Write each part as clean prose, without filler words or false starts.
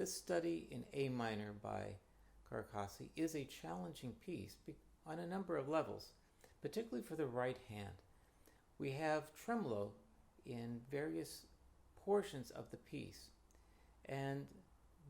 This study in A minor by Carcassi is a challenging piece on a number of levels, particularly for the right hand. We have tremolo in various portions of the piece, and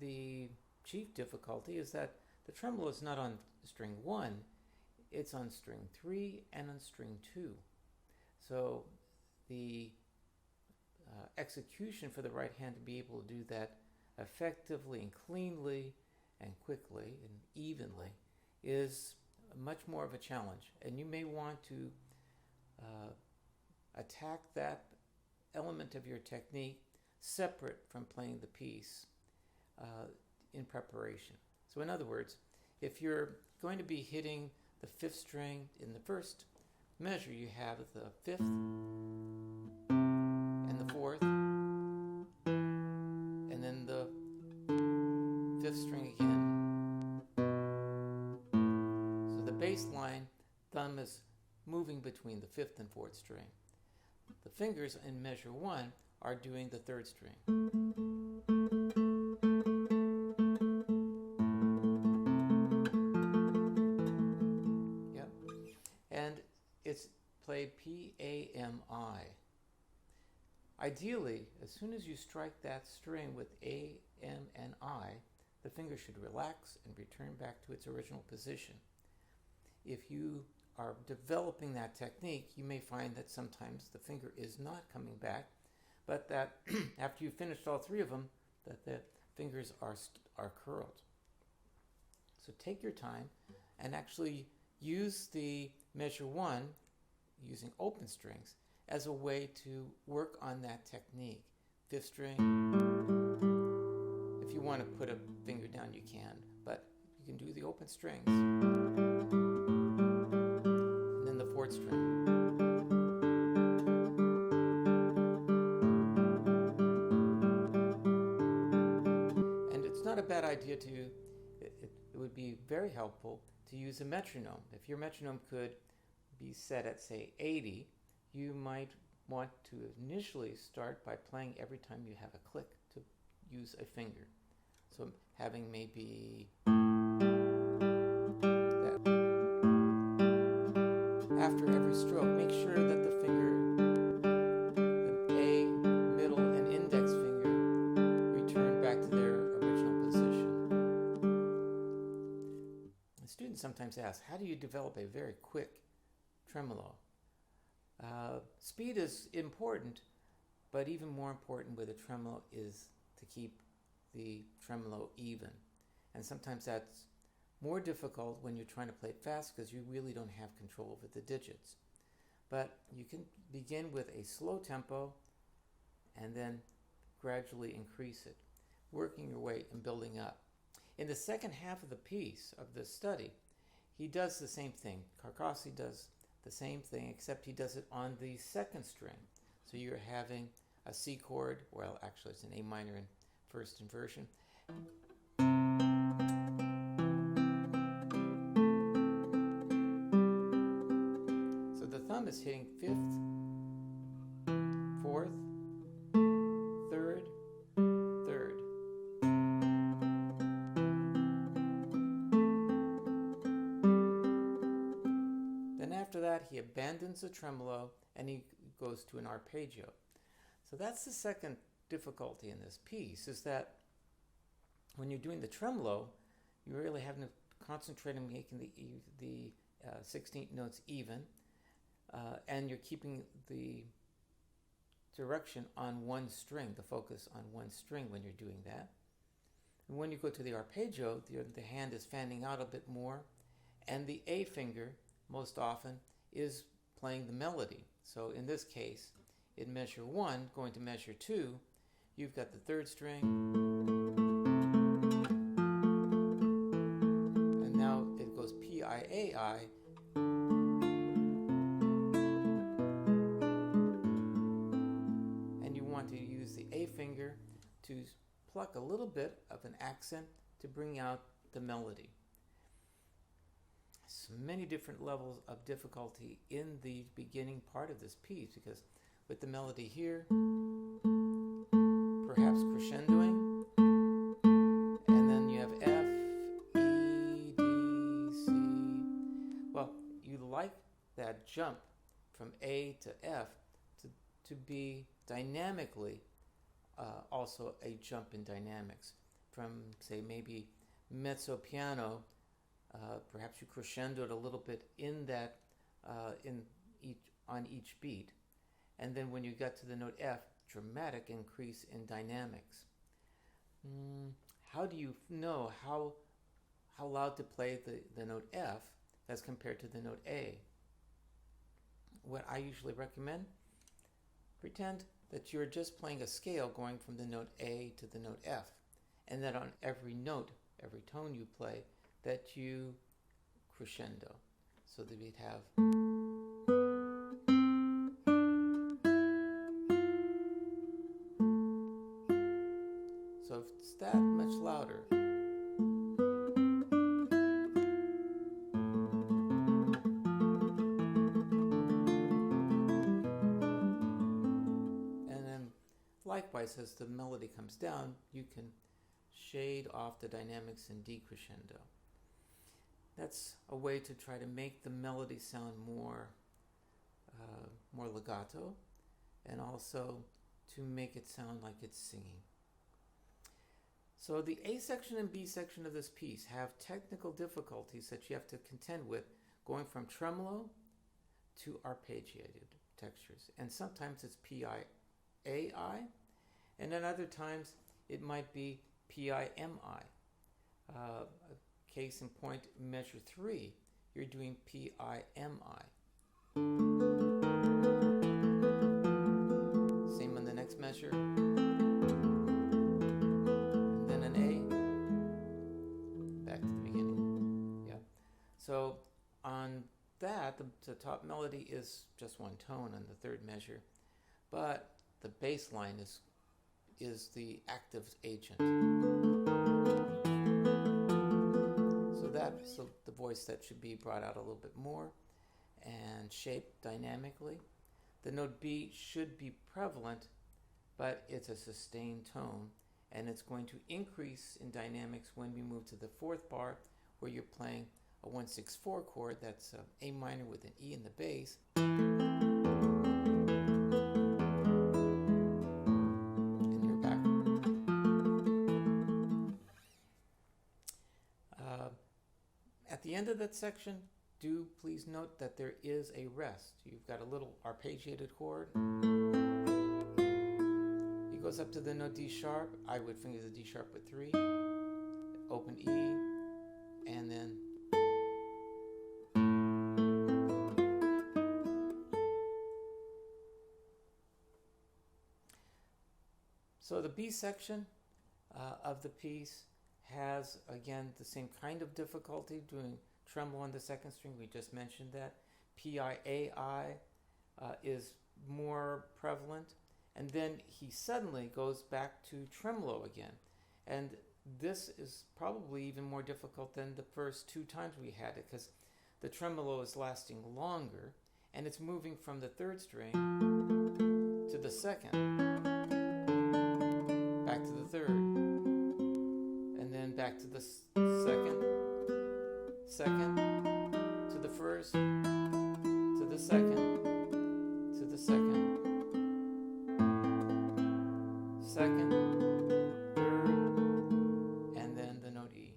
the chief difficulty is that the tremolo is not on string 1, it's on string 3 and on string 2. So the execution for the right hand to be able to do that effectively and cleanly and quickly and evenly is much more of a challenge, and you may want to attack that element of your technique separate from playing the piece in preparation. So in other words, if you're going to be hitting the 5th string in the first measure, you have the 5th and the 4th, and then the 5th string again. So the bass line, thumb is moving between the 5th and 4th string. The fingers in measure 1 are doing the 3rd string. Yep. And it's played P-A-M-I. Ideally, as soon as you strike that string with A, M, and I, the finger should relax and return back to its original position. If you are developing that technique, you may find that sometimes the finger is not coming back, but that after you've finished all 3 of them, that the fingers are curled. So take your time and actually use the measure 1, using open strings, as a way to work on that technique. 5th string. If you want to put a finger down, you can, but you can do the open strings. And then the 4th string. And it's not a bad idea it would be very helpful to use a metronome. If your metronome could be set at, say, 80, you might want to initially start by playing every time you have a click to use a finger. So having maybe that. After every stroke, make sure that the finger, the A, middle, and index finger return back to their original position. The students sometimes ask, how do you develop a very quick tremolo? Speed is important, but even more important with a tremolo is to keep the tremolo even. And sometimes that's more difficult when you're trying to play it fast because you really don't have control over the digits. But you can begin with a slow tempo and then gradually increase it, working your way and building up. In the second half of the piece, of the study, he does the same thing. Carcassi does the same thing, except he does it on the 2nd string. So you're having a C chord, well, actually it's an A minor in first inversion. So the thumb is hitting 5th, 4th, 3rd, 3rd. Then after that, he abandons the tremolo and he goes to an arpeggio. So that's the second difficulty in this piece, is that when you're doing the tremolo, you really have to concentrate on making the 16th notes even, and you're keeping the direction on one string, the focus on one string when you're doing that. And when you go to the arpeggio, the hand is fanning out a bit more, and the A finger, most often, is playing the melody. So in this case, in measure 1, going to measure 2, you've got the 3rd string, and now it goes P-I-A-I, and you want to use the A finger to pluck a little bit of an accent to bring out the melody. So many different levels of difficulty in the beginning part of this piece, because with the melody here, perhaps crescendoing, that jump from A to F to be dynamically also a jump in dynamics from, say, maybe mezzo piano. Perhaps you crescendoed a little bit in that on each beat, and then when you got to the note F, dramatic increase in dynamics. How do you know how loud to play the note F as compared to the note A? What I usually recommend, pretend that you're just playing a scale going from the note A to the note F, and that on every note, every tone you play, that you crescendo, so that we'd have so if it's that much louder. And then likewise, as the melody comes down, you can shade off the dynamics and decrescendo. That's a way to try to make the melody sound more legato, and also to make it sound like it's singing. So the A section and B section of this piece have technical difficulties that you have to contend with, going from tremolo to arpeggiated textures. And sometimes it's P-I-A-I, and then other times it might be P-I-M-I. Case in point, measure 3, you're doing P-I-M-I. Same on the next measure. And then an A. Back to the beginning. Yeah. So on that, the top melody is just one tone on the third measure, but the bass line is the active agent. So the voice that should be brought out a little bit more and shaped dynamically. The note B should be prevalent, but it's a sustained tone, and it's going to increase in dynamics when we move to the fourth bar, where you're playing a 1-6-4 chord. That's A minor with an E in the bass. And you're back. At the end of that section, do please note that there is a rest. You've got a little arpeggiated chord. It goes up to the note D sharp. I would finger the D sharp with 3. Open E, and then so the B section of the piece has, again, the same kind of difficulty, doing tremolo on the second string. We just mentioned that. P-I-A-I is more prevalent. And then he suddenly goes back to tremolo again. And this is probably even more difficult than the first 2 times we had it, because the tremolo is lasting longer, and it's moving from the third string to the second, back to the third, and then back to the second, to the first, to the second, to the second, second, third, and then the note E.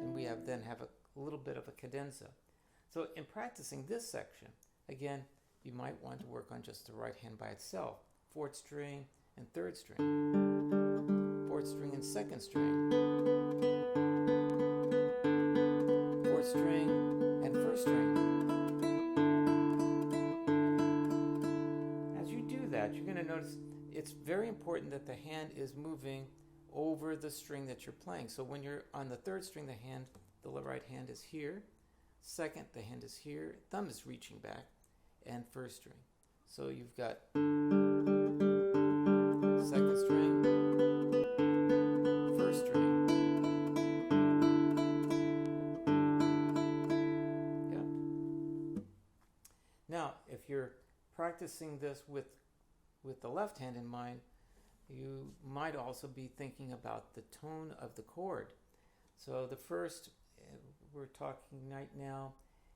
And we have a little bit of a cadenza. So in practicing this section, again, you might want to work on just the right hand by itself, 4th string and 3rd string, 4th string and 2nd string, 4th string and 1st string. As you do that, you're going to notice it's very important that the hand is moving over the string that you're playing. So when you're on the 3rd string, the right hand is here. 2nd, the hand is here. Thumb is reaching back, and 1st string. So you've got 2nd string, 1st string. Yeah. Now, if you're practicing this with the left hand in mind, you might also be thinking about the tone of the chord. So the first, we're talking right now,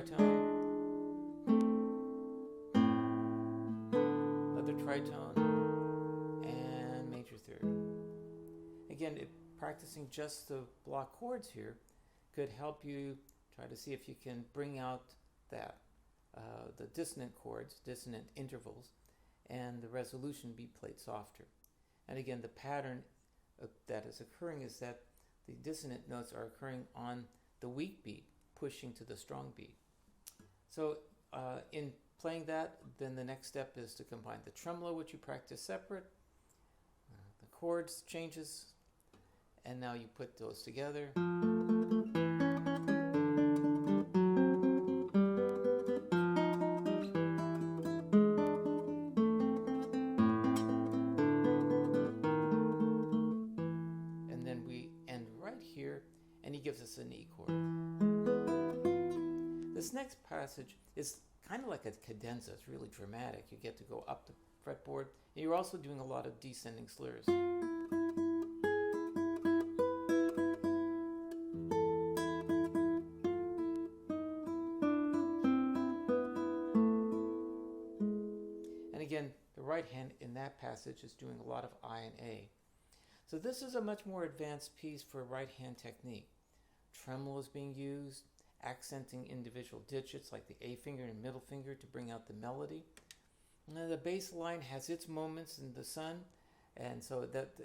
tritone, other tritone, and major third. Again, practicing just the block chords here could help you try to see if you can bring out that the dissonant chords, dissonant intervals, and the resolution be played softer. And again, the pattern that is occurring is that the dissonant notes are occurring on the weak beat, pushing to the strong beat. So in playing that, then the next step is to combine the tremolo, which you practice separate, the chords changes, and now you put those together. And then we end right here, and he gives us an E chord. This next passage is kind of like a cadenza. It's really dramatic. You get to go up the fretboard, and you're also doing a lot of descending slurs. And again, the right hand in that passage is doing a lot of I and A. So this is a much more advanced piece for right hand technique. Tremolo is being used, accenting individual digits like the A finger and middle finger to bring out the melody. Now the bass line has its moments in the sun, and so that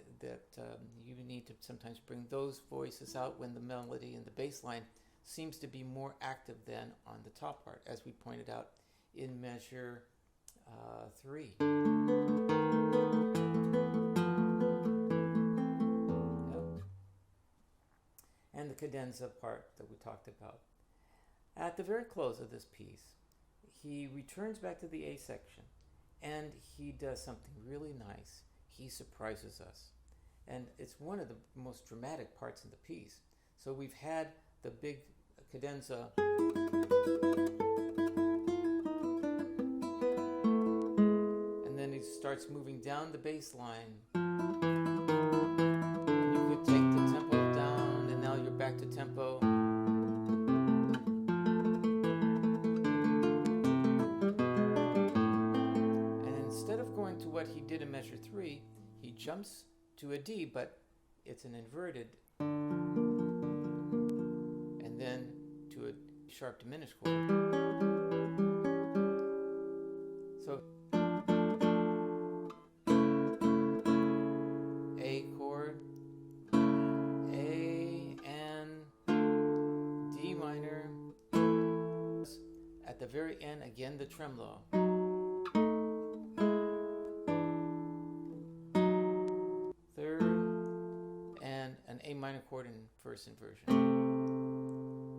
you need to sometimes bring those voices out when the melody in the bass line seems to be more active than on the top part, as we pointed out in measure 3. And the cadenza part that we talked about. At the very close of this piece, he returns back to the A section, and he does something really nice. He surprises us. And it's one of the most dramatic parts in the piece. So we've had the big cadenza, and then he starts moving down the bass line. And you could take the tempo down, and now you're back to tempo. To what he did in measure 3, he jumps to a D, but it's an inverted, and then to a sharp diminished chord. So A chord, A and D minor. At the very end, again the tremolo. A minor chord in first inversion.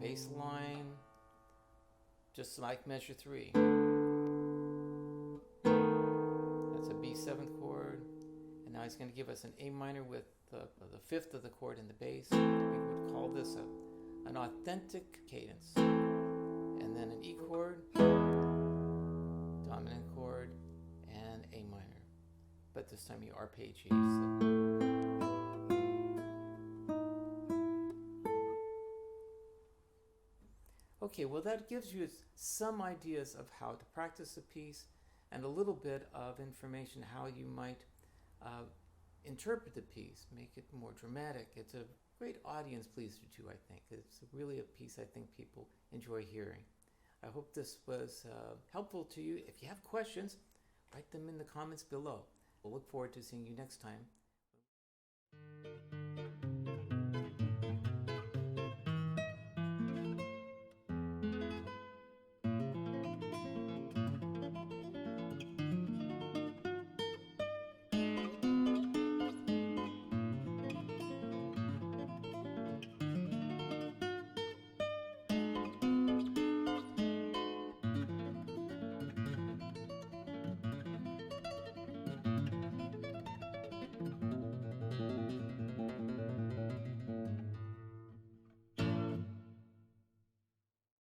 Bass line, just like measure 3. That's a B7 chord. And now he's going to give us an A minor with the fifth of the chord in the bass. We would call this an authentic cadence. And then an E chord, dominant chord, and A minor. But this time you arpeggiate. Okay, well that gives you some ideas of how to practice the piece and a little bit of information how you might interpret the piece, make it more dramatic. It's a great audience pleaser too, I think. It's really a piece I think people enjoy hearing. I hope this was helpful to you. If you have questions, write them in the comments below. We'll look forward to seeing you next time.